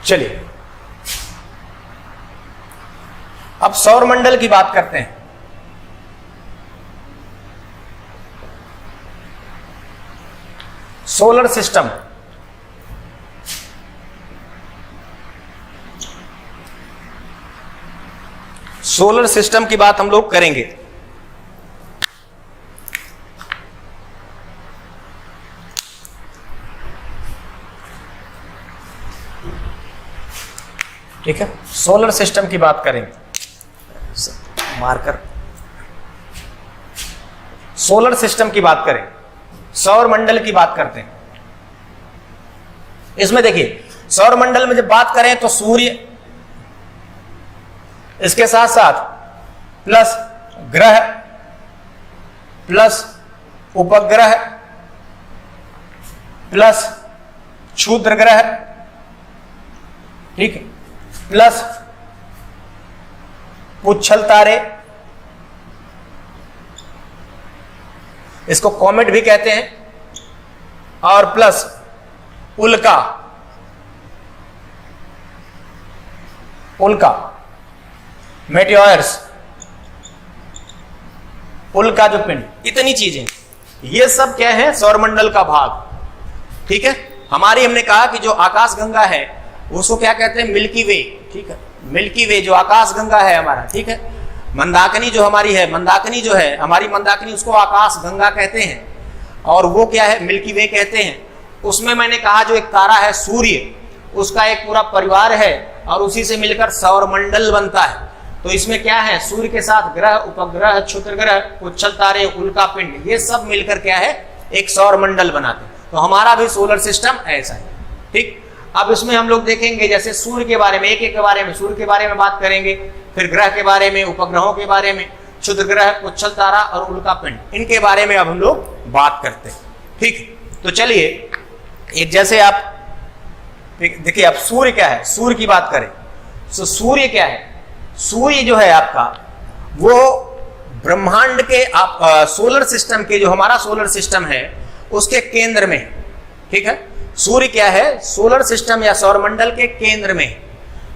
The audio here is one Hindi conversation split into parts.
चलिए अब सौरमंडल की बात करते हैं। सोलर सिस्टम, सोलर सिस्टम की बात हम लोग करेंगे। ठीक है, सोलर सिस्टम की बात करेंगे। मार्कर, सोलर सिस्टम की बात करें, सौर मंडल की बात करते हैं। इसमें देखिए सौर मंडल में जब बात करें तो सूर्य, इसके साथ साथ प्लस ग्रह प्लस उपग्रह प्लस क्षुद्र ग्रह, ठीक है, प्लस पुच्छल तारे, इसको कॉमेट भी कहते हैं, और प्लस उल्का, उल्का मेटियोर्स, उल्का जो पिंड, इतनी चीजें, ये सब क्या है, सौरमंडल का भाग। ठीक है, हमारी हमने कहा कि जो आकाश गंगा है उसको क्या कहते हैं, मिल्की वे। ठीक है, मिल्की वे जो आकाश गंगा है हमारा, ठीक है, मंदाकिनी जो हमारी है, मंदाकिनी जो है हमारी, मंदाकिनी उसको आकाश गंगा कहते हैं, और वो क्या है, मिल्की वे कहते हैं। उसमें मैंने कहा जो एक तारा है सूर्य, उसका एक पूरा परिवार है और उसी से मिलकर सौरमंडल बनता है। तो इसमें क्या है, सूर्य के साथ ग्रह, उपग्रह, क्षुद्र ग्रह, पुच्छल तारे, उल्का पिंड, ये सब मिलकर क्या है, एक सौरमंडल बनाते हैं। तो हमारा भी सोलर सिस्टम ऐसा है। ठीक, अब इसमें हम लोग देखेंगे जैसे सूर्य के बारे में, एक एक के बारे में, सूर्य के बारे में बात करेंगे, फिर ग्रह के बारे में, उपग्रहों के बारे में, क्षुद्र ग्रह, पुच्छल तारा और उल्का पिंड, इनके बारे में अब हम लोग बात करते हैं। ठीक, तो चलिए एक जैसे आप देखिए, अब सूर्य क्या है, सूर्य की बात करें तो सूर्य क्या है, सूर्य जो है आपका वो ब्रह्मांड के आप सोलर सिस्टम के, जो हमारा सोलर सिस्टम है उसके केंद्र में। ठीक है, सूर्य क्या है, सोलर सिस्टम या सौरमंडल के केंद्र में।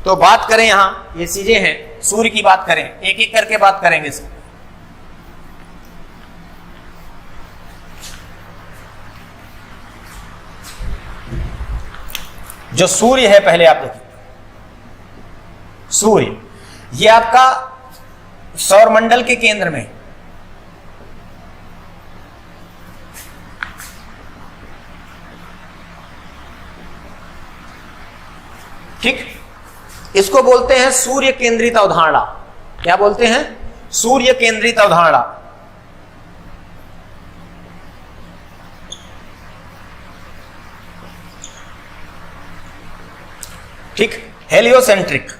तो बात करें यहां ये चीजें हैं, सूर्य की बात करें, एक एक करके बात करेंगे इसमें। जो सूर्य है पहले आप देखिए, सूर्य ये आपका सौरमंडल के केंद्र में, ठीक, इसको बोलते हैं सूर्य केंद्रित अवधारणा। क्या बोलते हैं, सूर्य केंद्रित अवधारणा। ठीक, हेलियोसेंट्रिक,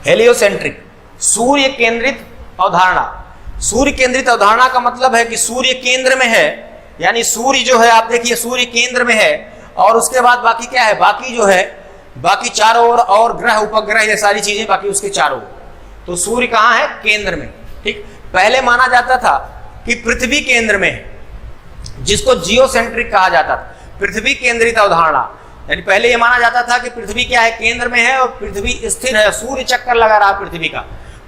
हेलियोसेंट्रिक, सूर्य केंद्रित अवधारणा। सूर्य केंद्रित अवधारणा का मतलब है कि सूर्य केंद्र में है, यानी सूर्य जो है आप देखिए सूर्य केंद्र में है, और उसके बाद बाकी क्या है, बाकी जो है, बाकी चारों ओर और ग्रह, उपग्रह, ये सारी चीजें बाकी उसके चारों ओर। तो सूर्य कहां है, केंद्र में। ठीक, पहले माना जाता था कि पृथ्वी केंद्र में है, जिसको जियोसेंट्रिक कहा जाता था, पृथ्वी केंद्रित अवधारणा। यानी पहले ये माना जाता था कि पृथ्वी क्या है, केंद्र में है और पृथ्वी स्थिर है, सूर्य चक्कर लगा रहा पृथ्वी का।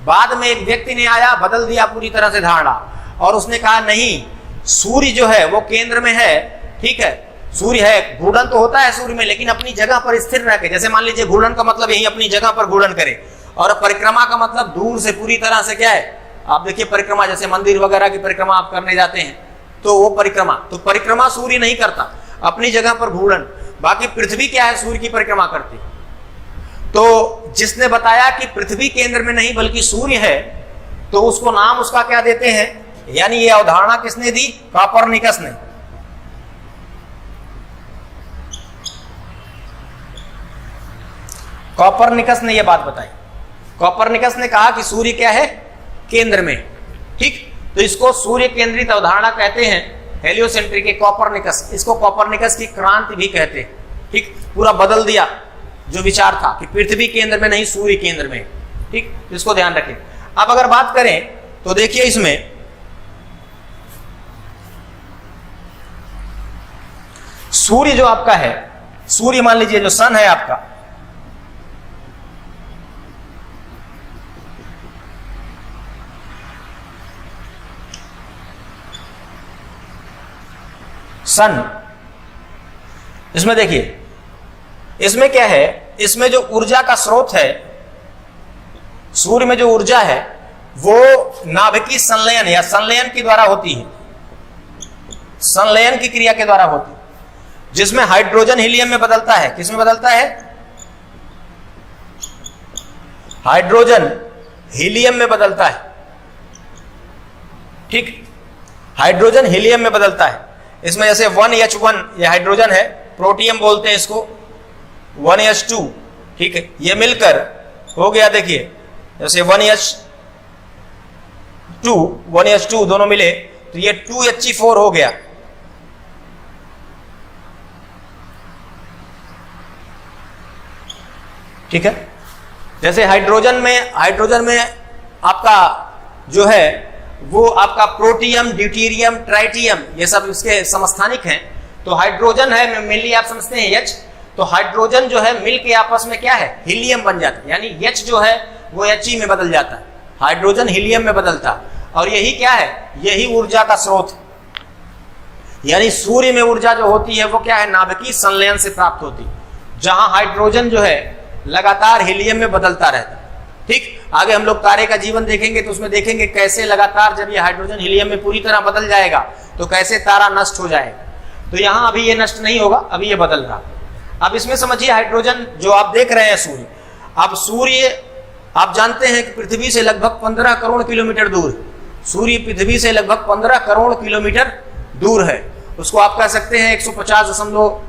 बाद में एक व्यक्ति ने आया, बदल दिया पूरी तरह से धारणा, और उसने कहा नहीं, सूर्य जो है वो केंद्र में है। ठीक है, सूर्य है, घूर्णन तो होता है सूर्य में, लेकिन अपनी जगह पर स्थिर रह के, जैसे मान लीजिए घूर्णन का मतलब यही अपनी जगह पर घूर्णन करे, और परिक्रमा का मतलब दूर से पूरी तरह से क्या है, आप देखिए परिक्रमा, जैसे मंदिर वगैरह की परिक्रमा आप करने जाते हैं तो वो परिक्रमा, तो परिक्रमा सूर्य नहीं करता, अपनी जगह पर घूर्णन। बाकी पृथ्वी क्या है, सूर्य की परिक्रमा करती। तो जिसने बताया कि पृथ्वी केंद्र में नहीं बल्कि सूर्य है, तो उसको नाम उसका क्या देते हैं, यानी ये अवधारणा किसने दी, कॉपरनिकस ने। कॉपरनिकस ने यह बात बताई। कॉपरनिकस ने कहा कि सूर्य क्या है, केंद्र में। ठीक, तो इसको सूर्य केंद्रित अवधारणा कहते हैं, हेलियोसेंट्रिक। कॉपरनिकस, इसको कॉपरनिकस की क्रांति भी कहते हैं। ठीक, पूरा बदल दिया जो विचार था कि पृथ्वी केंद्र में नहीं, सूर्य केंद्र में। ठीक, इसको ध्यान रखें। अब अगर बात करें तो देखिए इसमें सूर्य जो आपका है, सूर्य मान लीजिए जो सन है आपका, सन, इसमें देखिए, इसमें क्या है, इसमें जो ऊर्जा का स्रोत है, सूर्य में जो ऊर्जा है वो नाभिकीय संलयन या संलयन के द्वारा होती है, संलयन की क्रिया के द्वारा होती है, जिसमें हाइड्रोजन हीलियम में बदलता है। किसमें बदलता है? हाइड्रोजन हीलियम में बदलता है। ठीक, हाइड्रोजन हीलियम में बदलता है। इसमें जैसे 1H1 ये हाइड्रोजन है, प्रोटियम बोलते हैं इसको, 1H2, ठीक है, ये मिलकर हो गया, देखिए जैसे 1H2 दोनों मिले तो ये 2He4 हो गया। ठीक है, जैसे हाइड्रोजन में आपका जो है वो आपका प्रोटियम, ड्यूटेरियम, ट्राइटियम, ये सब इसके समस्थानिक हैं। तो हाइड्रोजन है, मेनली आप समझते हैं H, तो हाइड्रोजन जो है मिल के आपस में क्या है, हीलियम बन जाता है, यानी H जो है वो He में बदल जाता है, हाइड्रोजन हीलियम में बदलता है। और यही क्या है, यही ऊर्जा का स्रोत है। यानी सूर्य में ऊर्जा जो होती है वो क्या है, नाभिकीय संलयन से प्राप्त होती है, जहां हाइड्रोजन जो है लगातार हीलियम में बदलता रहता है। ठीक, आगे हम लोग तारे का जीवन देखेंगे तो उसमें देखेंगे कैसे लगातार जब ये हाइड्रोजन हीलियम में पूरी तरह बदल जाएगा तो कैसे तारा नष्ट हो जाएगा। तो यहां अभी ये नष्ट नहीं होगा, अभी ये बदल रहा। अब इसमें समझिए, हाइड्रोजन जो आप देख रहे हैं सूर्य, अब सूर्य आप जानते हैं कि पृथ्वी से लगभग 15 करोड़ किलोमीटर दूर है। सूर्य पृथ्वी से लगभग 15 करोड़ किलोमीटर दूर है। उसको आप कह सकते हैं 150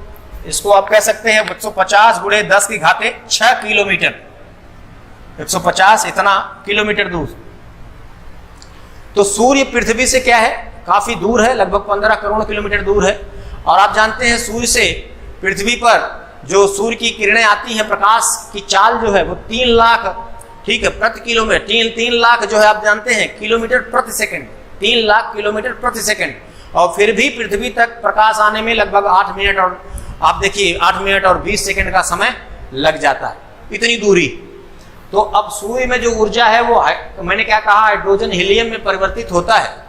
इसको आप कह सकते हैं 150 गुणे 10 की घाते 6 किलोमीटर, 150 इतना किलोमीटर दूर। तो सूर्य पृथ्वी से क्या है, काफी दूर है, लगभग 15 करोड़ किलोमीटर दूर है। और आप जानते हैं सूर्य से पृथ्वी पर जो सूर्य की किरणें आती हैं, प्रकाश की चाल जो है वो 3 लाख, ठीक है, प्रति किलोमीटर, 3 लाख जो है आप जानते हैं किलोमीटर प्रति सेकंड, 3 लाख किलोमीटर प्रति सेकंड। और फिर भी पृथ्वी तक प्रकाश आने में लगभग 8 मिनट और आप देखिए 8 मिनट और 20 सेकंड का समय लग जाता है, इतनी दूरी। तो अब सूर्य में जो ऊर्जा है वो मैंने क्या कहा, हाइड्रोजन हीलियम में परिवर्तित होता है,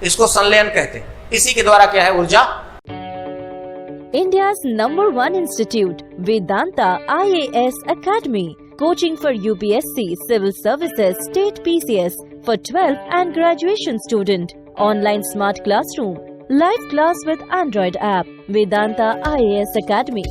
इसको संलयन कहते हैं। इसी के द्वारा क्या है, ऊर्जा। India's #1 institute, Vedanta IAS Academy. Coaching for UPSC, Civil Services, State PCS for 12th and graduation student. Online smart classroom. Live class with Android app. Vedanta IAS Academy.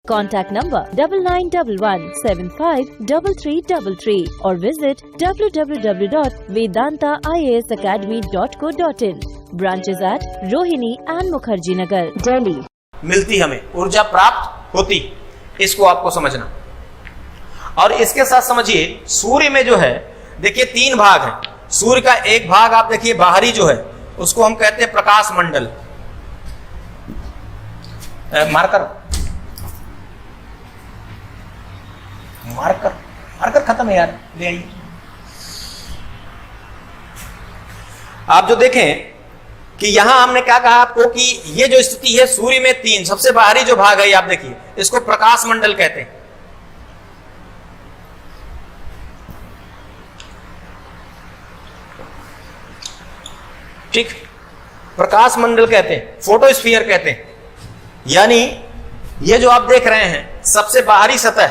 Contact number 9911753333 or visit www.vedantaiasacademy.co.in. Branches at Rohini and Mukherjee Nagar, Delhi. मिलती हमें ऊर्जा प्राप्त होती, इसको आपको समझना। और इसके साथ समझिए, सूर्य में जो है देखिए 3 भाग हैं। सूर्य का एक भाग आप देखिए बाहरी जो है उसको हम कहते हैं प्रकाश मंडल। मार्कर खत्म है यार, ले आइए। आप जो देखें कि यहां हमने क्या कहा आपको कि ये जो स्थिति है सूर्य में 3, सबसे बाहरी जो भाग है आप देखिए, इसको प्रकाश मंडल कहते हैं। ठीक, प्रकाश मंडल कहते हैं, फोटोस्फीयर कहते हैं। यानी ये जो आप देख रहे हैं सबसे बाहरी सतह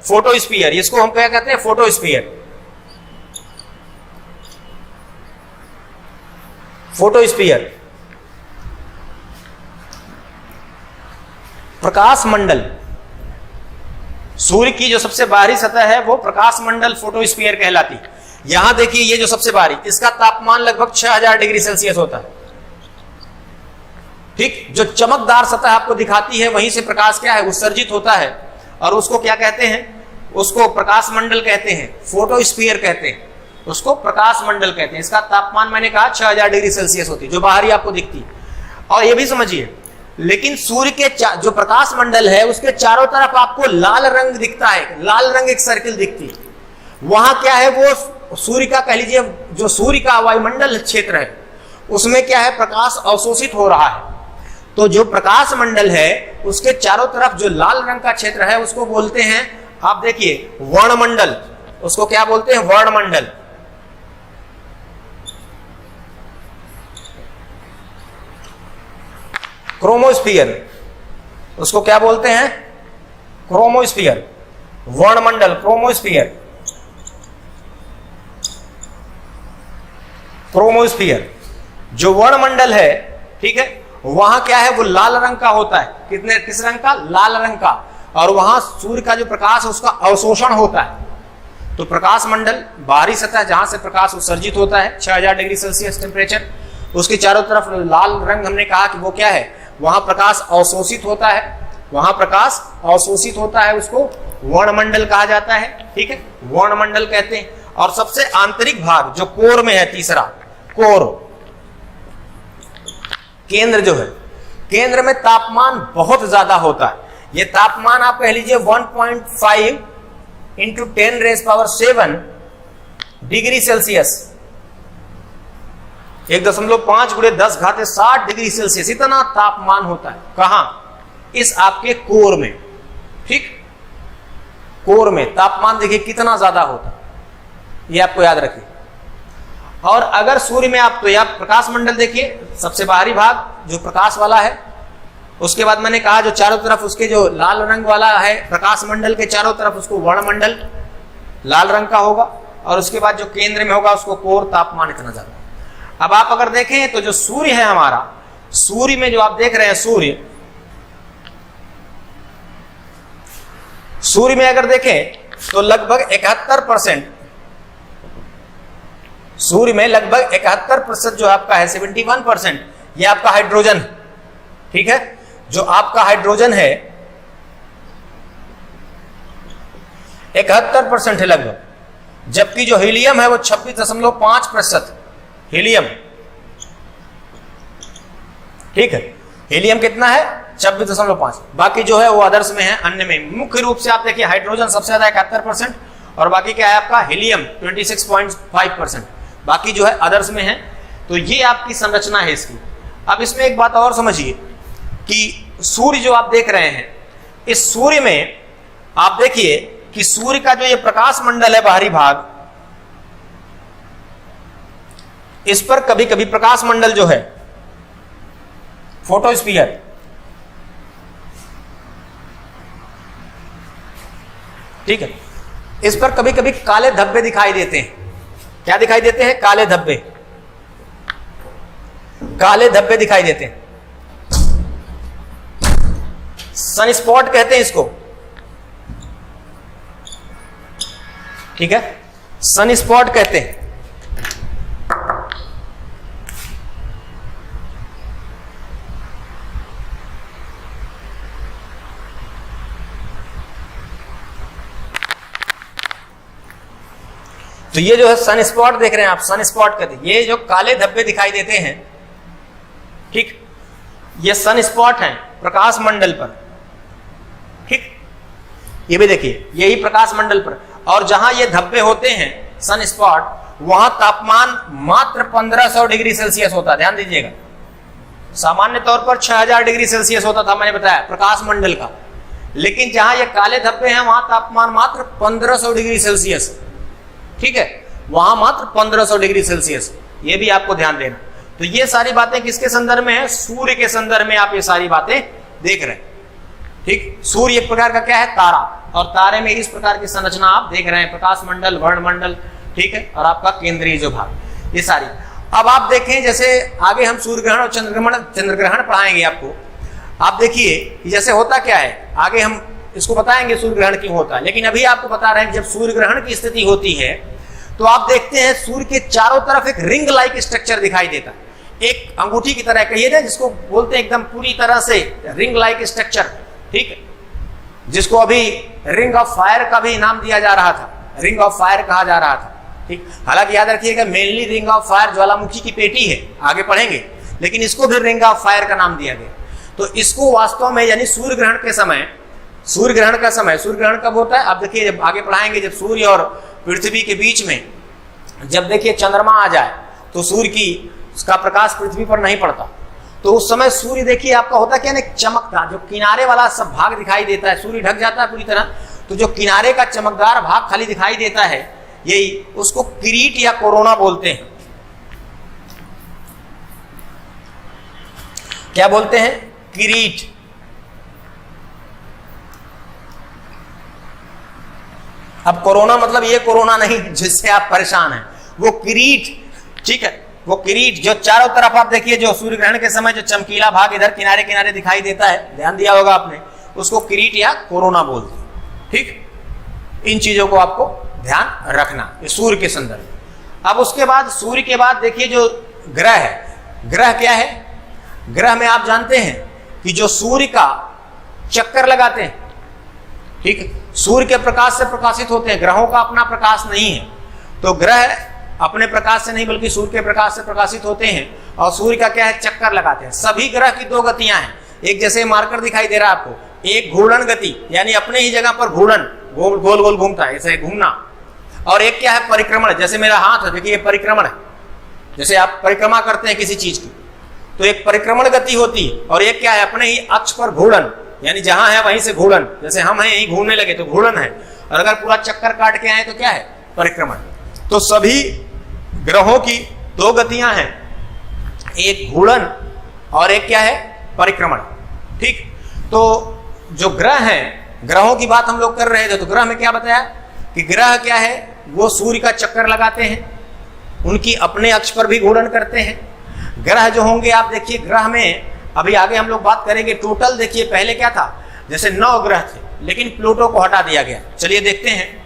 फोटोस्फीयर, इसको हम क्या कहते हैं, फोटोस्फीयर। फोटोस्फीयर, प्रकाश मंडल, सूर्य की जो सबसे बाहरी सतह है वो प्रकाश मंडल फोटोस्फीयर कहलाती। यहां देखिए ये जो सबसे बाहरी, इसका तापमान लगभग 6000 डिग्री सेल्सियस होता है। ठीक, जो चमकदार सतह आपको दिखाती है वहीं से प्रकाश क्या है, उत्सर्जित होता है, और उसको क्या कहते हैं, उसको प्रकाश मंडल कहते हैं, फोटोस्फीयर कहते हैं, उसको प्रकाश मंडल कहते हैं। इसका तापमान मैंने कहा 6000 डिग्री सेल्सियस होती है, जो बाहरी आपको दिखती है। और ये भी समझिए, लेकिन सूर्य के जो प्रकाश मंडल है उसके चारों तरफ आपको लाल रंग दिखता है, लाल रंग एक सर्किल दिखती है। वहां क्या है, वो सूर्य का कह लीजिए, जो सूर्य का वायुमंडल क्षेत्र है उसमें क्या है, प्रकाश अवशोषित हो रहा है। तो जो प्रकाश मंडल है उसके चारों तरफ जो लाल रंग का क्षेत्र है उसको बोलते हैं, आप देखिए, वर्णमंडल। उसको क्या बोलते हैं? वर्णमंडल। क्रोमोस्फीयर, उसको क्या बोलते हैं? क्रोमोस्फीयर। वर्णमंडल, क्रोमोस्फीयर, क्रोमोस्फीयर। जो वर्णमंडल है, ठीक है, वहां क्या है? वो लाल रंग का होता है। किस रंग का? लाल रंग का। और वहां सूर्य का जो प्रकाश है उसका अवशोषण होता है। तो प्रकाश मंडल, बाहरी सतह जहां से प्रकाश उत्सर्जित होता है, 6000 डिग्री सेल्सियस टेम्परेचर, उसके चारों तरफ लाल रंग, हमने कहा कि वो क्या है? वहां प्रकाश अवशोषित होता है। वहां प्रकाश अवशोषित होता है, उसको वर्णमंडल कहा जाता है। ठीक है, वर्णमंडल कहते हैं। और सबसे आंतरिक भाग जो कोर में है, तीसरा कोर, केंद्र जो है, केंद्र में तापमान बहुत ज्यादा होता है। ये तापमान आप कह लीजिए 1.5 into 10⁻⁷ degree Celsius, 1.5 × 10⁻60 degree Celsius, इतना तापमान होता है। कहां? इस आपके कोर में। ठीक, कोर में तापमान देखिए कितना ज्यादा होता है, ये आपको याद रखिए। और अगर सूर्य में आप, तो यह प्रकाश मंडल देखिए, सबसे बाहरी भाग जो प्रकाश वाला है, उसके बाद मैंने कहा जो चारों तरफ उसके जो लाल रंग वाला है प्रकाश मंडल के चारों तरफ, उसको वर्णमंडल लाल रंग का होगा। और उसके बाद जो केंद्र में होगा उसको कोर, तापमान इतना ज्यादा। अब आप अगर देखें तो जो सूर्य है हमारा, सूर्य में जो आप देख रहे हैं, सूर्य में अगर देखें तो लगभग 71%, सूर्य में लगभग 71% जो आपका है, 71%, ये आपका हाइड्रोजन। ठीक है, जो आपका हाइड्रोजन है 71% है लगभग, जबकि जो हीलियम है वो 26.5% हीलियम। ठीक है, हीलियम कितना है? 26.5। बाकी जो है वो अदर्स में है, अन्य में। मुख्य रूप से आप देखिए हाइड्रोजन सबसे ज्यादा 71%, और बाकी क्या है आपका? हीलियम 26.5%। बाकी जो है अदर्स में है। तो ये आपकी संरचना है इसकी। अब इसमें एक बात और समझिए कि सूर्य जो आप देख रहे हैं, इस सूर्य में आप देखिए कि सूर्य का जो ये प्रकाश मंडल है, बाहरी भाग, इस पर कभी कभी प्रकाश मंडल जो है, फोटोस्फीयर, ठीक है, इस पर कभी कभी काले धब्बे दिखाई देते हैं। क्या दिखाई देते हैं? काले धब्बे, काले धब्बे दिखाई देते हैं। सन स्पॉट कहते हैं इसको। ठीक है, सन स्पॉट कहते हैं। तो ये जो है सन स्पॉट देख रहे हैं आप, सन स्पॉट कहते हैं। ये जो काले धब्बे दिखाई देते हैं, ठीक, ये सन स्पॉट हैं प्रकाश मंडल पर। ठीक, ये भी देखिए, यही प्रकाश मंडल पर। और जहां ये धब्बे होते हैं, सन स्पॉट, वहां तापमान मात्र 1500 डिग्री सेल्सियस होता है। ध्यान दीजिएगा, सामान्य तौर पर 6000 डिग्री सेल्सियस होता था, मैंने बताया, प्रकाश मंडल का। लेकिन जहां ये काले धब्बे हैं वहां तापमान मात्र 1500 डिग्री सेल्सियस। ठीक है, वहां मात्र 1500 डिग्री सेल्सियस। ये भी आपको ध्यान देना। तो ये सारी बातें किसके संदर्भ में है? सूर्य के संदर्भ में आप ये सारी बातें देख रहे हैं। ठीक, सूर्य एक प्रकार का क्या है? तारा। और तारे में इस प्रकार की संरचना आप देख रहे हैं, प्रकाश मंडल, वर्णमंडल, ठीक है, और आपका केंद्रीय जो भाग, ये सारी। अब आप देखें, जैसे आगे हम सूर्य ग्रहण और चंद्र ग्रहण पढ़ाएंगे आपको। आप देखिए कि जैसे होता क्या है, आगे हम इसको बताएंगे सूर्य ग्रहण क्यों होता है, लेकिन अभी आपको बता रहे हैं जब सूर्य ग्रहण की स्थिति होती है तो आप देखते हैं सूर्य के चारों तरफ एक रिंग लाइक स्ट्रक्चर दिखाई देता है, एक अंगूठी की तरह कहिए ना, जिसको बोलते हैं एकदम पूरी तरह से रिंग लाइक स्ट्रक्चर। ठीक है, जिसको अभी रिंग ऑफ फायर का भी नाम दिया जा रहा था, रिंग ऑफ फायर कहा जा रहा था। ठीक, हालांकि याद रखिएगा मेनली रिंग ऑफ फायर ज्वालामुखी की पेटी है, आगे पढ़ेंगे, लेकिन इसको भी रिंग ऑफ फायर का नाम दिया गया। तो इसको वास्तव में, यानी सूर्य ग्रहण के समय, सूर्य ग्रहण का समय, सूर्य ग्रहण कब होता है? आप देखिए, जब आगे पढ़ाएंगे, जब सूर्य और पृथ्वी के बीच में जब देखिए चंद्रमा आ जाए तो सूर्य की उसका प्रकाश पृथ्वी पर नहीं पड़ता, तो उस समय सूर्य देखिए आपका होता क्या ना, चमकता, जो किनारे वाला सब भाग दिखाई देता है, सूर्य ढक जाता है पूरी तरह, तो जो किनारे का चमकदार भाग खाली दिखाई देता है, यही उसको किरीट या कोरोना बोलते हैं। क्या बोलते हैं? किरीट। अब कोरोना मतलब ये कोरोना नहीं जिससे आप परेशान हैं, वो किरीट, ठीक है, वो किरीट जो चारों तरफ आप देखिए, जो सूर्य ग्रहण के समय जो चमकीला भाग इधर किनारे किनारे दिखाई देता है, ध्यान दिया होगा आपने, उसको किरीट या कोरोना बोलते हैं। ठीक, इन चीजों को आपको ध्यान रखना, ये सूर्य के संदर्भ। अब उसके बाद सूर्य के बाद देखिए जो ग्रह है, ग्रह क्या है? ग्रह में आप जानते हैं कि जो सूर्य का चक्कर लगाते हैं, ठीक है, सूर्य के प्रकाश से प्रकाशित होते हैं, ग्रहों का अपना प्रकाश नहीं है, तो ग्रह अपने प्रकाश से नहीं बल्कि सूर्य के प्रकाश से प्रकाशित होते हैं, और सूर्य का क्या है? चक्कर लगाते हैं। सभी ग्रह की दो गतियां हैं, एक जैसे मार्कर दिखाई दे रहा है आपको, एक घूर्णन गति, यानी अपने ही जगह पर घूर्णन, गोल गोल गोल घूमता है, ऐसे घूमना, और एक क्या है? परिक्रमण। जैसे मेरा हाथ है, देखिए ये परिक्रमण है, जैसे आप परिक्रमा करते हैं किसी चीज की, तो एक परिक्रमण गति होती है, और एक क्या है? अपने ही अक्ष पर घूर्णन, यानी जहां है वहीं से घूर्णन, जैसे हम हैं यहीं घूमने लगे तो घूर्णन है, और अगर पूरा चक्कर काट के आए तो क्या है? परिक्रमण। तो सभी ग्रहों की दो गतियां हैं, एक घूर्णन और एक क्या है? परिक्रमण। ठीक, तो जो ग्रह हैं, ग्रहों की बात हम लोग कर रहे थे, तो ग्रह में क्या बताया कि ग्रह क्या है? वो सूर्य का चक्कर लगाते हैं, उनकी अपने अक्ष पर भी घूर्णन करते हैं। ग्रह जो होंगे आप देखिए, ग्रह में अभी आगे हम लोग बात करेंगे, टोटल देखिए पहले क्या था, जैसे 9 ग्रह थे, लेकिन प्लूटो को हटा दिया गया। चलिए देखते हैं